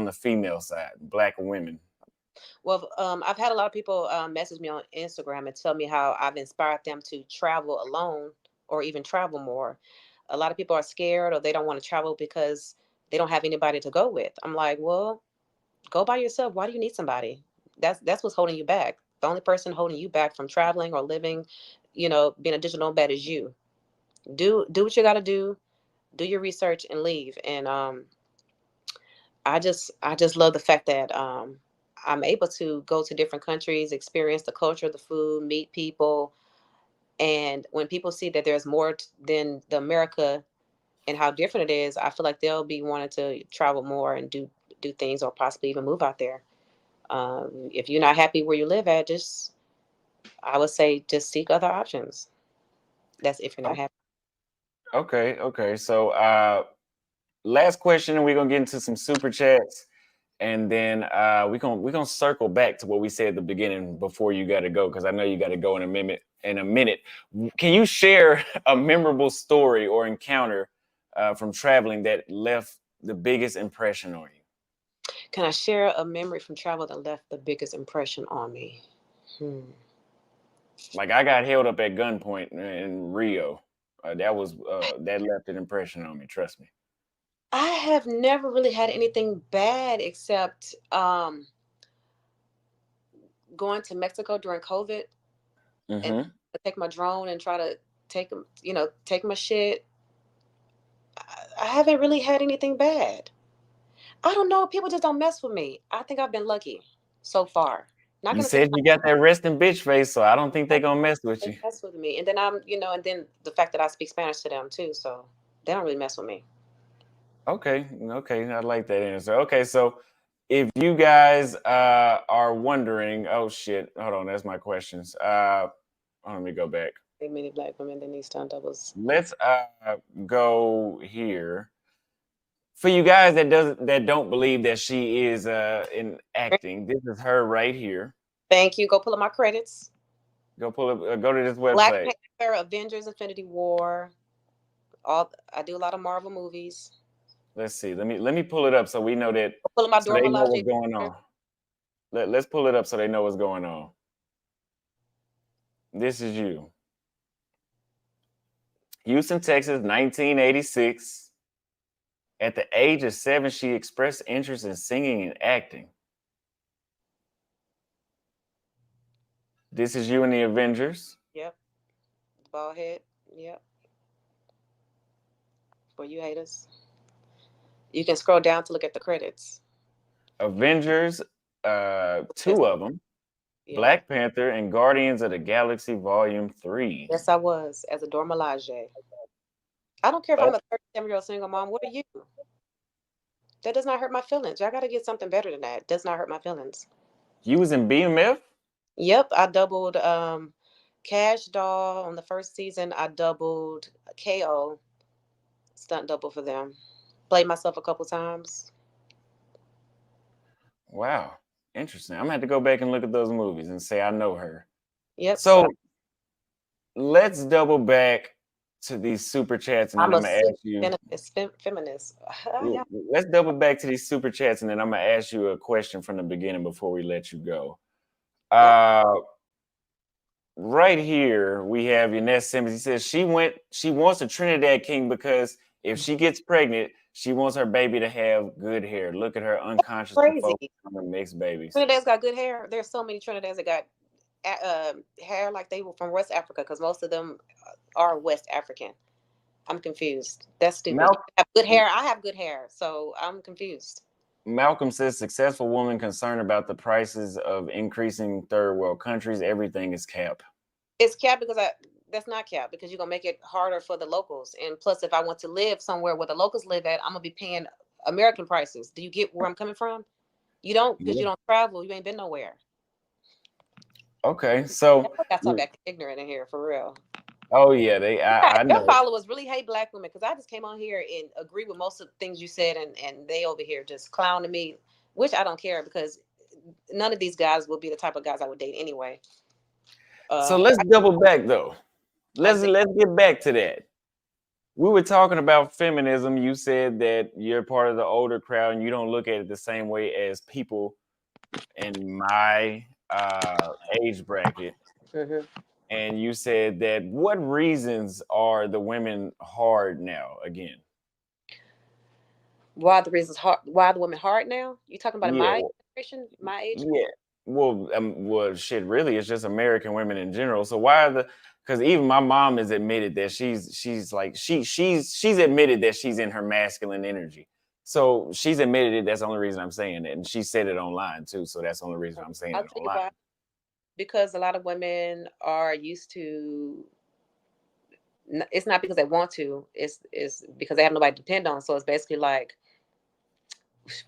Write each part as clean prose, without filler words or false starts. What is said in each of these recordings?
the female side, Black women? Well, I've had a lot of people message me on Instagram and tell me how I've inspired them to travel alone or even travel more. A lot of people are scared or they don't want to travel because they don't have anybody to go with. I'm like, well, go by yourself. Why do you need somebody? That's what's holding you back. The only person holding you back from traveling or living, being a digital nomad is you. Do what you got to do your research and leave. And I just love the fact that I'm able to go to different countries, experience the culture, the food, meet people, and when people see that there's more than the America and how different it is, I feel like they'll be wanting to travel more and do things or possibly even move out there. If you're not happy where you live at, just I would say just seek other options. That's if you're not Oh, happy. okay, okay. So last question, and we're gonna get into some super chats, and then we're gonna circle back to what we said at the beginning before you got to go, because I know you got to go in a minute. In a minute, can you share a memorable story or encounter from traveling that left the biggest impression on you? Can I share a memory from travel that left the biggest impression on me? Hmm. Like I got held up at gunpoint in Rio. That left an impression on me. Trust me. I have never really had anything bad except going to Mexico during COVID and Mm-hmm. take my drone and try to take my shit. I haven't really had anything bad. I don't know. People just don't mess with me. I think I've been lucky so far. Not You gonna say said you got that resting bitch face, so I don't think they gonna mess with they you. mess with me, and then and then the fact that I speak Spanish to them too, so they don't really mess with me. Okay, okay, I like that answer. Okay, so if you guys are wondering, oh shit, hold on, that's my questions. Let me go back. Think many black women that need stunt doubles. Let's go here. For you guys that don't believe that she is in acting, this is her right here. Thank you. Go pull up my credits. Go pull up, go to this Black website. Panther, Avengers, Infinity War. All I do a lot of Marvel movies. Let's see. Let me pull it up so we know that, Go pull up my so Dora they know Milaje. what's going on. Let's pull it up so they know what's going on. This is you. Houston, Texas, 1986. At the age of 7, she expressed interest in singing and acting. This is you in the Avengers. Yep. Bald head. Yep. For you haters. You can scroll down to look at the credits. Avengers, Yes, two of them. yeah. Black Panther and Guardians of the Galaxy Volume 3. Yes, I was as a Dora Milaje. I don't care if Oh, I'm a 37-year-old single mom. What are you? That does not hurt my feelings. Y'all got to get something better than that. Does not hurt my feelings. you was in BMF? Yep, I doubled Cash Doll on the first season. I doubled KO, stunt double for them. Played myself a couple times. Wow. Interesting. I'm gonna have to go back and look at those movies and say I know her. Yep, so So let's double back to these super chats, and then I'm I'm a gonna super ask you. feminist. Yeah. Let's double back to these super chats, and then I'm gonna ask you a question from the beginning before we let you go. Oh, Uh, right here we have Ines Simmons. He says she wants a Trinidad King because if she gets pregnant, she wants her baby to have good hair. Look at her unconsciously crazy. focused on the mixed babies. Trinidad's got good hair. There's so many Trinidad's that got hair like they were from West Africa because most of them are West African. I'm confused. That's stupid. You Mal- have good hair. I have good hair, so I'm confused. Malcolm says successful woman concerned about the prices of increasing third world countries. Everything is cap. It's cap because that's not cap because you're gonna make it harder for the locals. And plus, if I want to live somewhere where the locals live at, I'm gonna be paying American prices. Do you get where I'm coming from? You don't because you Yeah. don't travel. You ain't been nowhere. Okay. So, I got some acting ignorant in here for real. oh yeah, they. I Your know. followers really hate black women because I just came on here and agree with most of the things you said, and they over here just clowning me, which I don't care because none of these guys will be the type of guys I would date anyway. So Uh, let's double back though. I'm Let's saying let's get back to that. we were talking about feminism. You said that you're part of the older crowd and you don't look at it the same way as people in my age bracket. Hmm. And you said that what reasons are the women hard now again? Why the reasons hard? Why the women hard now? You talking about in Yeah, my generation, my age group? yeah. Well, shit. Really, it's just American women in general. So why are the? Because even my mom has admitted that she's like she's admitted that she's in her masculine energy. So she's admitted it. That's the only reason I'm saying it, and she said it online too. So that's the only reason I'm saying I'll it tell you online. why. Because a lot of women are used to. It's not because they want to. It's because they have nobody to depend on. So it's basically like,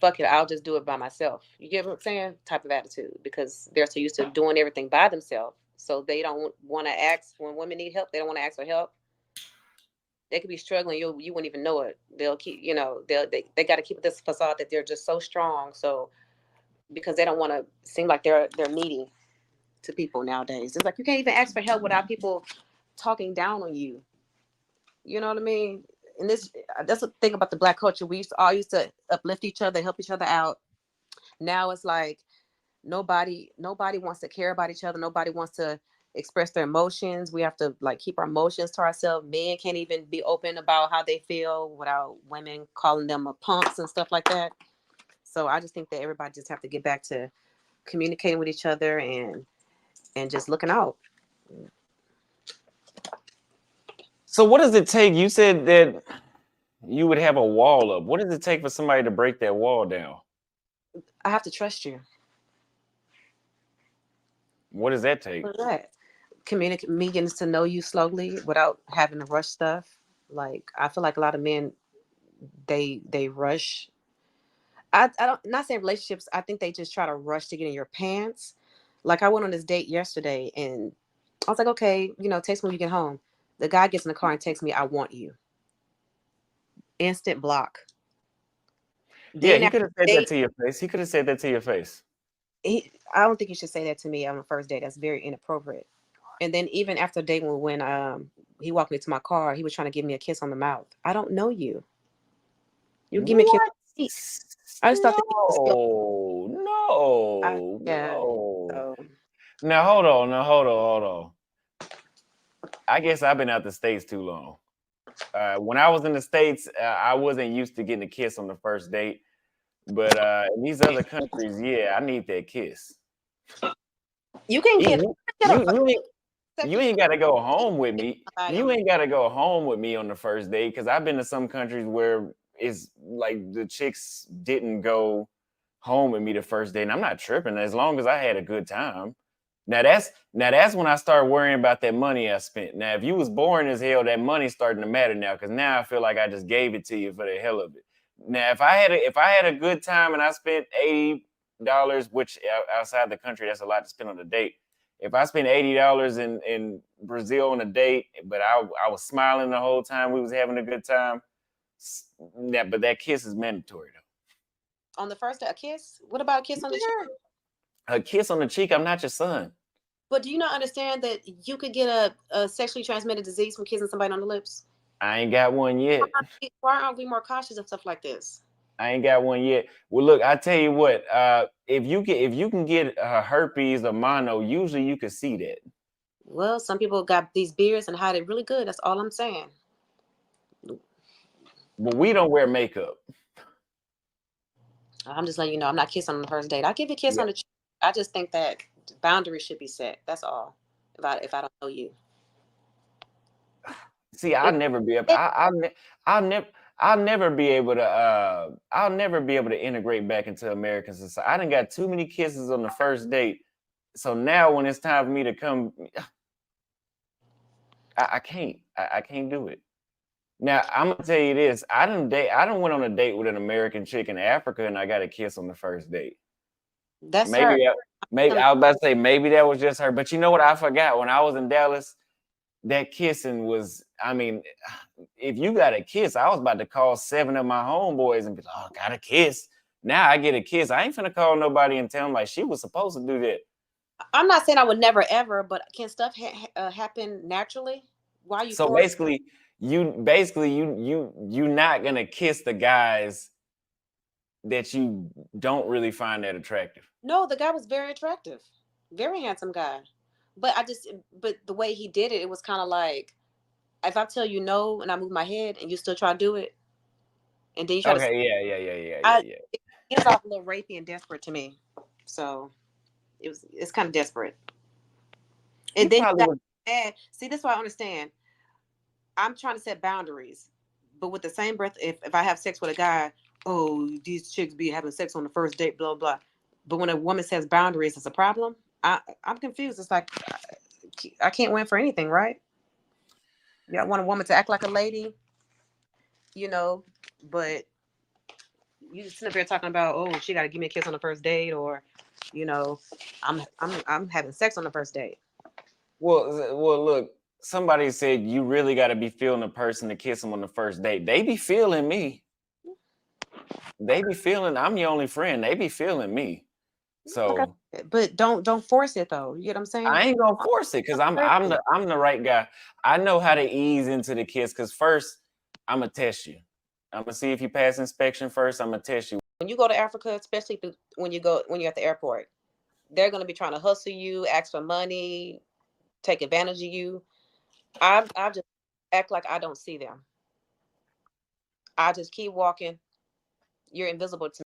fuck it, I'll just do it by myself. You get what I'm saying? Type of attitude, because they're so used to doing everything by themselves. So they don't want to ask when women need help. They don't want to ask for help. They could be struggling. You wouldn't even know it. They'll keep, they got to keep this facade that they're just so strong. So because they don't want to seem like they're needy to people nowadays. It's like you can't even ask for help without people talking down on you. You know what I mean? And that's the thing about the black culture. We used to uplift each other, help each other out. Now it's like nobody wants to care about each other. Nobody wants to express their emotions. We have to like keep our emotions to ourselves. Men can't even be open about how they feel without women calling them a punks and stuff like that. So I just think that everybody just have to get back to communicating with each other and just looking out. So what does it take? You said that you would have a wall up. What does it take for somebody to break that wall down? I have to trust you. What does that take? What's that? Communicate me getting to know you slowly without having to rush stuff. Like I feel like a lot of men they rush. I don't not saying relationships. I think they just try to rush to get in your pants. Like I went on this date yesterday and I was like, okay, text me when you get home. The guy gets in the car and texts me, I want you. Instant block. Yeah, Then he after could have said the that date, to your face. He could have said that to your face. I don't think you should say that to me on the first date. That's very inappropriate. And then even after the date when he walked me to my car, he was trying to give me a kiss on the mouth. I don't know you. You give me a kiss on What? the cheek. I just thought that he was still. No, no, Yeah. no. So Now hold on, hold on. I guess I've been out the states too long. When I was in the states, I wasn't used to getting a kiss on the first date. But in these other countries, yeah, I need that kiss. you can You get get a you first you ain't second you ain't got to go home with me. somebody on You the. ain't got to go home with me on the first date because I've been to some countries where it's like the chicks didn't go home with me the first day, and I'm not tripping as long as I had a good time. Now that's when I start worrying about that money I spent. Now, if you was boring as hell, that money's starting to matter now because now I feel like I just gave it to you for the hell of it. Now, if I had a good time and I spent $80, which outside the country that's a lot to spend on a date. If I spent $80 in Brazil on a date, but I was smiling the whole time we was having a good time, but that kiss is mandatory though. On the first day, a kiss. What about a kiss on the cheek? Yeah. A kiss on the cheek. I'm not your son. But do you not understand that you could get a sexually transmitted disease from kissing somebody on the lips? I ain't got one yet. Why aren't we more cautious of stuff like this? I ain't got one yet. Well, look, I tell you what. If you can get herpes or mono, usually you can see that. Well, some people got these beards and hide it really good. That's all I'm saying. But we don't wear makeup. I'm just letting you know I'm not kissing on the first date. I'll give you a kiss Yeah. on the cheek. I just think that boundaries should be set. That's all. If I don't know you. See, I'll If never be able. I'll never. I'll never be able to. I'll never be able to integrate back into American society. I done got too many kisses on the first date. So now, when it's time for me to come, I can't. I can't do it. Now I'm gonna tell you this. I don't went on a date with an American chick in Africa, and I got a kiss on the first date. that's her. Maybe maybe I was about to say maybe that was just her. But you know what? I forgot when I was in Dallas. That kissing was. I mean, if you got a kiss, I was about to call 7 of my homeboys and be like, "Oh, got a kiss." Now I get a kiss. I ain't finna call nobody and tell them like she was supposed to do that. I'm not saying I would never ever, but can stuff happen naturally? Why are you So forced? basically, you basically you not gonna kiss the guys that you don't really find that attractive. No, the guy was very attractive, very handsome guy. But the way he did it, it was kind of like, if I tell you no and I move my head and you still try to do it, and then you try to, Okay, yeah. I, it gets off a little rapey and desperate to me. So it's kind of desperate. He And then you probably got was. mad. See, this is why I understand. I'm trying to set boundaries, but with the same breath, if I have sex with a guy, oh, these chicks be having sex on the first date, blah blah. But when a woman says boundaries, it's a problem. I'm confused. It's like I can't win for anything, right? Yeah, I want a woman to act like a lady, you know, but you just sit up here talking about, oh, she got to give me a kiss on the first date, or, you know, I'm having sex on the first date. Well, look. Somebody said you really got to be feeling a person to kiss them on the first date. They be feeling me. They be feeling. I'm your only friend. They be feeling me. Like I So said, but don't force it though. You know what I'm saying? I ain't gonna force it because I'm the right guy. I know how to ease into the kiss because first I'm gonna test you. I'm gonna see if you pass inspection first. I'm gonna test you. When you go to Africa, especially when you're at the airport, they're gonna be trying to hustle you, ask for money, take advantage of you. I just act like I don't see them. I just keep walking. You're invisible to